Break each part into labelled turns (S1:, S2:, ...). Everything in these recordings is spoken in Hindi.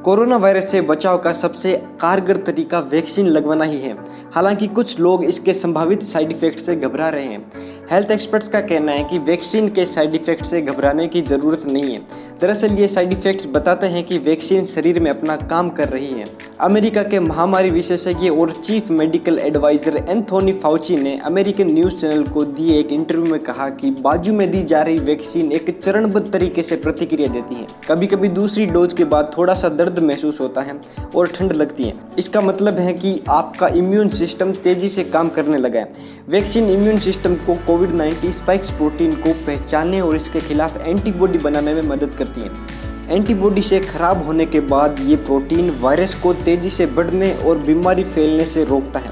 S1: कोरोना वायरस से बचाव का सबसे कारगर तरीका वैक्सीन लगवाना ही है। हालांकि कुछ लोग इसके संभावित साइड इफेक्ट से घबरा रहे हैं। हेल्थ एक्सपर्ट्स का कहना है कि वैक्सीन के साइड इफेक्ट से घबराने की ज़रूरत नहीं है। दरअसल ये साइड इफेक्ट्स बताते हैं कि वैक्सीन शरीर में अपना काम कर रही है। अमेरिका के महामारी विशेषज्ञ और chief medical adviser Anthony Fauci ने अमेरिकन न्यूज़ चैनल को दिए एक इंटरव्यू में कहा कि बाजू में दी जा रही वैक्सीन एक चरणबद्ध तरीके से प्रतिक्रिया देती है। कभी कभी दूसरी डोज के बाद थोड़ा सा दर्द महसूस होता है और ठंड लगती है। इसका मतलब है कि आपका इम्यून सिस्टम तेजी से काम करने लगा है। वैक्सीन इम्यून सिस्टम को कोविड-19 स्पाइक्स प्रोटीन को पहचानने और इसके खिलाफ एंटीबॉडी बनाने में मदद करती है। एंटीबॉडी से खराब होने के बाद ये प्रोटीन वायरस को तेजी से बढ़ने और बीमारी फैलने से रोकता है।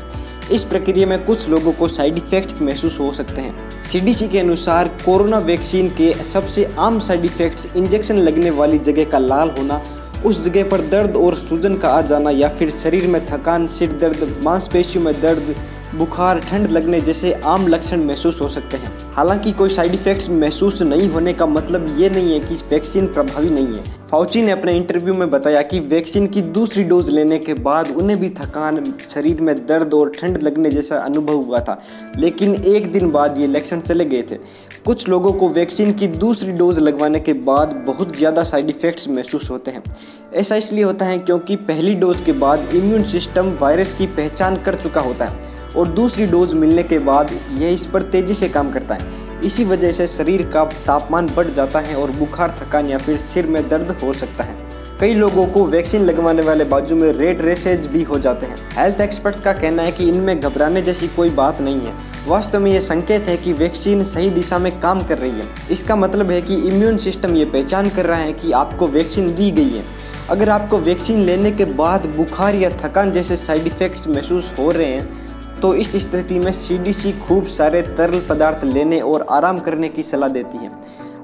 S1: इस प्रक्रिया में कुछ लोगों को साइड इफेक्ट्स महसूस हो सकते हैं। सीडीसी के अनुसार कोरोना वैक्सीन के सबसे आम साइड इफेक्ट्स इंजेक्शन लगने वाली जगह का लाल होना, उस जगह पर दर्द और सूजन का आ जाना या फिर शरीर में थकान, सिर दर्द, मांसपेशियों में दर्द, बुखार, ठंड लगने जैसे आम लक्षण महसूस हो सकते हैं। हालांकि कोई साइड इफेक्ट्स महसूस नहीं होने का मतलब ये नहीं है कि वैक्सीन प्रभावी नहीं है। फाउची ने अपने इंटरव्यू में बताया कि वैक्सीन की दूसरी डोज लेने के बाद उन्हें भी थकान, शरीर में दर्द और ठंड लगने जैसा अनुभव हुआ था, लेकिन एक दिन बाद ये लक्षण चले गए थे। कुछ लोगों को वैक्सीन की दूसरी डोज लगवाने के बाद बहुत ज़्यादा साइड इफेक्ट्स महसूस होते हैं। ऐसा इसलिए होता है क्योंकि पहली डोज के बाद इम्यून सिस्टम वायरस की पहचान कर चुका होता है और दूसरी डोज मिलने के बाद यह इस पर तेज़ी से काम करता है। इसी वजह से शरीर का तापमान बढ़ जाता है और बुखार, थकान या फिर सिर में दर्द हो सकता है। कई लोगों को वैक्सीन लगवाने वाले बाजू में रेड रेशेज भी हो जाते हैं। हेल्थ एक्सपर्ट्स का कहना है कि इनमें घबराने जैसी कोई बात नहीं है। वास्तव में ये संकेत है कि वैक्सीन सही दिशा में काम कर रही है। इसका मतलब है कि इम्यून सिस्टम ये पहचान कर रहा है कि आपको वैक्सीन दी गई है। अगर आपको वैक्सीन लेने के बाद बुखार या थकान जैसे साइड इफेक्ट्स महसूस हो रहे हैं तो इस स्थिति में सीडीसी खूब सारे तरल पदार्थ लेने और आराम करने की सलाह देती है।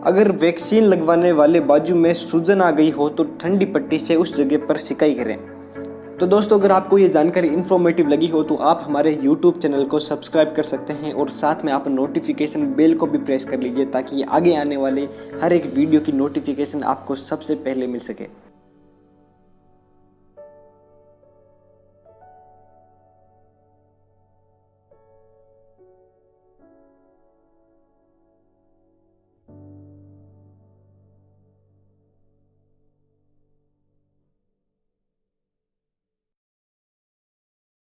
S1: अगर वैक्सीन लगवाने वाले बाजू में सूजन आ गई हो तो ठंडी पट्टी से उस जगह पर सिकाई करें। तो दोस्तों, अगर आपको ये जानकारी इन्फॉर्मेटिव लगी हो तो आप हमारे YouTube चैनल को सब्सक्राइब कर सकते हैं और साथ में आप नोटिफिकेशन बेल को भी प्रेस कर लीजिए ताकि आगे आने वाले हर एक वीडियो की नोटिफिकेशन आपको सबसे पहले मिल सके।